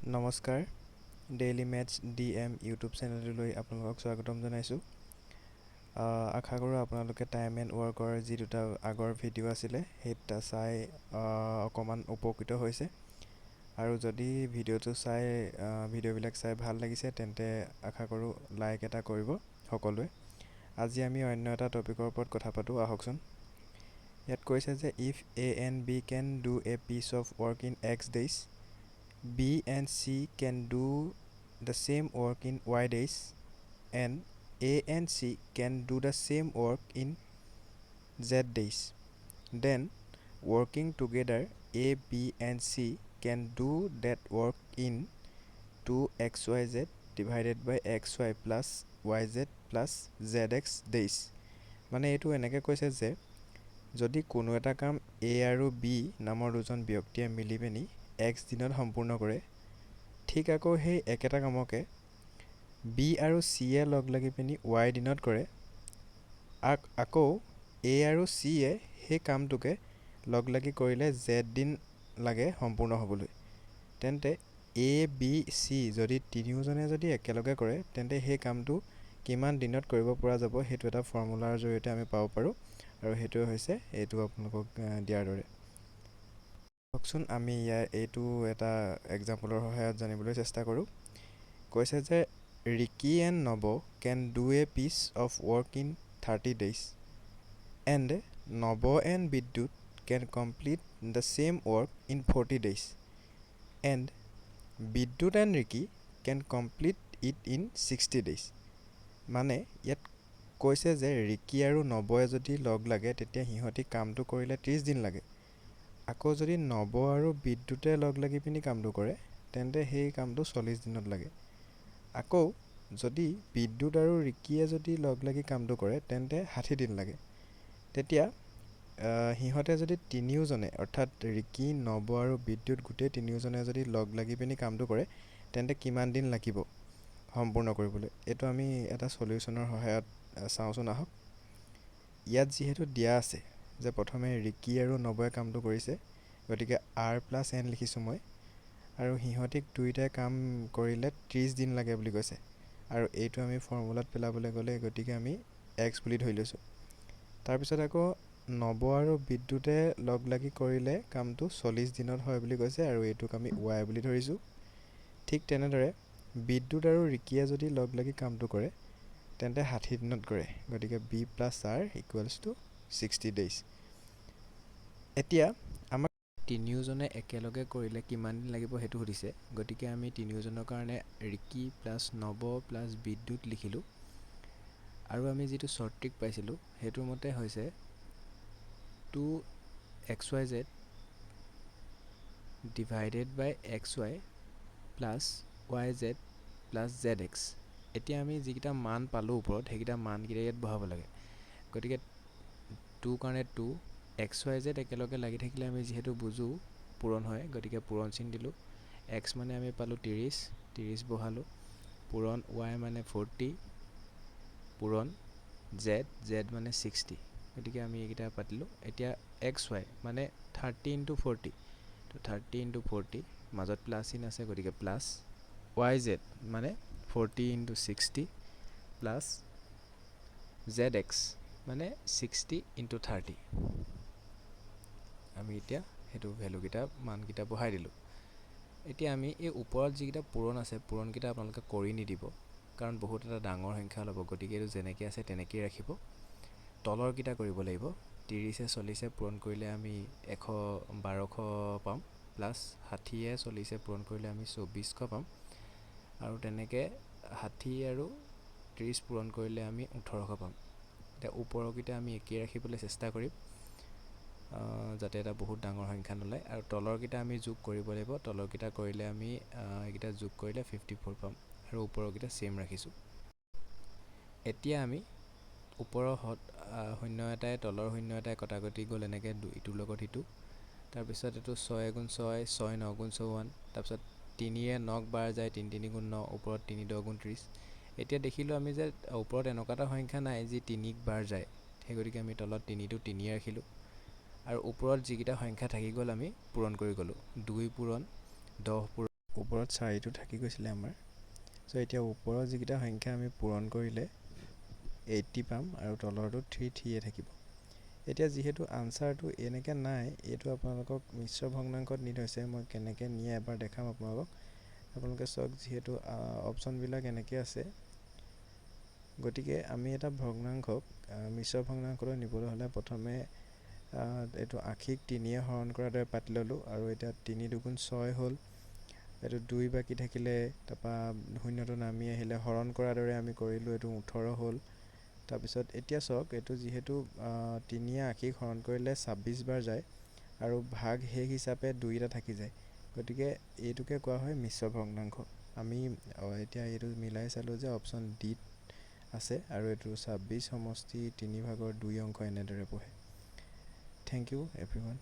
নমস্কাৰ daily maths DM YouTube চেনেললৈ আপোনালোকক স্বাগতম জনাইছোঁ। আশা কৰোঁ আপোনালোকে টাইম এণ্ড ৱৰ্কৰ যি দুটা আগৰ ভিডিঅ' আছিলে সেই দুটা চাই অকণমান উপকৃত হৈছে। আৰু যদি ভিডিঅ'বিলাক চাই ভাল লাগিছে তেন্তে আশা কৰোঁ লাইক এটা কৰিব সকলোৱে। আজি আমি অন্য এটা টপিকৰ ওপৰত কথা পাতোঁ, আহকচোন। ইয়াত কৈছে যে if A and B can do a piece of work in X days, B and C can do the same work in Y days, and A and C can do the same work in Z days. Then, working together, A, B and C can do that work in 2XYZ divided by XY plus YZ plus ZX days. মানে এইটো এনেকৈ কৈছে যে যদি কোনো এটা কাম A আৰু B নামৰ দুজন ব্যক্তিয়ে মিলি পিনি X দিনত সম্পূৰ্ণ কৰে, ঠিক আকৌ সেই একেটা কামকে B আৰু Cয়ে লগ লাগি পিনি Y দিনত কৰে, আকৌ A আৰু Cয়ে সেই কামটোকে লগ লাগি কৰিলে Z দিন লাগে সম্পূৰ্ণ হ'বলৈ। তেন্তে A, B, C যদি তিনিওজনে যদি একেলগে কৰে তেন্তে সেই কামটো কিমান দিনত কৰিব পৰা যাব সেইটো এটা ফৰ্মুলাৰ জৰিয়তে আমি পাব পাৰোঁ, আৰু সেইটোৱে হৈছে এইটো আপোনালোকক দিয়াৰ দৰে। কওকচোন আমি এইটো এটা এক্সাম্পলৰ সহায়ত জানিবলৈ চেষ্টা কৰোঁ। কৈছে যে Ricky and Nob can do a piece of work in 30 days and Nob and Bidyut can complete the same work in 40 days and Bidyut and Ricky can complete it in 60 days। মানে ইয়াত কৈছে যে ৰিকি আৰু নবয়ে যদি লগ লাগে তেতিয়া সিহঁতি কামটো কৰিলে 30 দিন লাগে। আকৌ যদি নব আৰু বিদ্যুতে লগ লাগি পিনি কামটো কৰে তেন্তে সেই কামটো 40 দিনত লাগে। আকৌ যদি বিদ্যুৎ আৰু ৰিকিয়ে যদি লগ লাগি কামটো কৰে তেন্তে 60 দিন লাগে। তেতিয়া সিহঁতে যদি তিনিওজনে অৰ্থাৎ ৰিকি, নব আৰু বিদ্যুৎ গোটেই তিনিওজনে যদি লগ লাগি পিনি কামটো কৰে তেন্তে কিমান দিন লাগিব সম্পূৰ্ণ কৰিবলৈ। এইটো আমি এটা সলিউশ্যনৰ সহায়ত চাওঁচোন আহক। ইয়াত যিহেতু দিয়া আছে যে প্ৰথমে ৰিকি আৰু নবয়ে কামটো কৰিছে, গতিকে R+N লিখিছোঁ মই, আৰু সিহঁতিক দুয়োটাই কাম কৰিলে 30 দিন লাগে বুলি কৈছে, আৰু এইটো আমি ফৰ্মুলাত পেলাবলৈ গ'লে গতিকে আমি X বুলি ধৰি লৈছোঁ। তাৰপিছত আকৌ নব আৰু বিদ্যুতে লগ লাগি কৰিলে কামটো 40 দিনত হয় বুলি কৈছে, আৰু এইটোক আমি Y বুলি ধৰিছোঁ। ঠিক তেনেদৰে বিদ্যুৎ আৰু ৰিকিয়ে যদি লগ লাগি কামটো কৰে তেন্তে 60 দিনত কৰে, গতিকে B+R = 60 days। এতিয়া আমাক তিনিওজনে একেলগে কৰিলে কিমান দিন লাগিব সেইটো সুধিছে, গতিকে আমি তিনিওজনৰ কাৰণে ৰিকি প্লাছ নব প্লাছ বিদ্যুৎ লিখিলোঁ, আৰু আমি যিটো শ্বৰ্ট ট্ৰিক পাইছিলোঁ সেইটোৰ মতে হৈছে 2XYZ ডিভাইডেড বাই XY plus YZ plus ZX। এতিয়া আমি যিকেইটা মান পালোঁ ওপৰত সেইকেইটা মানকেইটা ইয়াত বহাব লাগে। গতিকে 2 কাৰণে 2, XYZ একেলগে লাগি থাকিলে আমি যিহেতু বুজোঁ পূৰণ হয়, গতিকে পূৰণ চিন দিলোঁ। X মানে আমি পালোঁ 30 বহালোঁ, পূৰণ Y মানে 40, পূৰণ Z মানে 60, গতিকে আমি এইকেইটা পাতিলোঁ। এতিয়া XY মানে 30 × 40, তো 30 × 40 মাজত প্লাছ চিন আছে গতিকে প্লাছ, YZ মানে 40 × 60 প্লাছ ZX মানে 60 × 30। আমি এতিয়া সেইটো ভেলুকেইটা মানকেইটা বহাই দিলোঁ। এতিয়া আমি এই ওপৰত যিকেইটা পূৰণ আছে পূৰণকেইটা আপোনালোকে কৰি নিদিব, কাৰণ বহুত এটা ডাঙৰ সংখ্যা ল'ব, গতিকে এইটো যেনেকৈ আছে তেনেকৈয়ে ৰাখিব। তলৰকেইটা কৰিব লাগিব। 30 40 পূৰণ কৰিলে আমি 1200 পাম, প্লাছ 60 40 পূৰণ কৰিলে আমি 2400 পাম, আৰু তেনেকৈ 60 আৰু 30 পূৰণ কৰিলে আমি 1800 পাম। এতিয়া ওপৰৰকেইটা আমি একেই ৰাখিবলৈ চেষ্টা কৰিম যাতে এটা বহুত ডাঙৰ সংখ্যা নোলায়, আৰু তলৰকেইটা আমি যোগ কৰিব লাগিব। তলৰকেইটা কৰিলে আমি এইকেইটা যোগ কৰিলে 54 পাম, আৰু ওপৰৰকেইটা ছেম ৰাখিছোঁ। এতিয়া আমি ওপৰৰ শূন্য এটাই তলৰ শূন্য এটাই কটাকটি গ'ল এনেকৈ ইটোৰ লগত সিটো। তাৰপিছত এইটো 6 × 6, 6 9 × 54, তাৰপিছত 3য়ে 9ক বাৰ যায়, 3 3 × 9, ওপৰত 3 10 × 30। এতিয়া দেখিলোঁ আমি যে ওপৰত এনেকুৱা এটা সংখ্যা নাই যি 3ক বাৰ যায়, সেই গতিকে আমি তলত 3টো 3 ৰাখিলোঁ, আৰু ওপৰত যিকেইটা সংখ্যা থাকি গ'ল আমি পূৰণ কৰি গ'লোঁ। 2 পূৰণ 10 পূৰণ ওপৰত 4টো থাকি গৈছিলে আমাৰ। চ' এতিয়া ওপৰৰ যিকেইটা সংখ্যা আমি পূৰণ কৰিলে 80 পাম আৰু তলৰটো 3 থাকিব। এতিয়া যিহেতু আনচাৰটো এনেকৈ নাই, এইটো আপোনালোকক মিশ্ৰ ভগ্নাংকত নি থৈছে, মই কেনেকৈ নিয়ে এবাৰ দেখাম আপোনালোকক। আপোনালোকে চাওক, যিহেতু অপশ্যনবিলাক এনেকৈ আছে, গতিকে আমি এটা ভগ্নাংশক মিশ্ৰ ভগ্নাংশলৈ নিবলৈ হ'লে প্ৰথমে এইটো আশীক 3য়ে হৰণ কৰাৰ দৰে পাতি ল'লোঁ, আৰু এতিয়া 3 দুগুণ 6 হ'ল। এইটো 2 বাকী থাকিলে, তাৰপৰা শূন্যটো নামি আহিলে, হৰণ কৰাৰ দৰে আমি কৰিলোঁ, এইটো 18 হ'ল। তাৰপিছত এতিয়া চাওক, এইটো যিহেতু 3য়ে আশীক হৰণ কৰিলে 26 বাৰ যায়, আৰু ভাগ শেষ হিচাপে 2 এটা থাকি যায়, গতিকে এইটোকে কোৱা হয় মিশ্ৰ ভগ্নাংশ। আমি এতিয়া এইটো মিলাই চালোঁ যে অপশ্যন ডিত আছে, আৰু এইটো 26 সমষ্টি 3 ভাগৰ 2 অংক এনেদৰে পঢ়ে। Thank you everyone.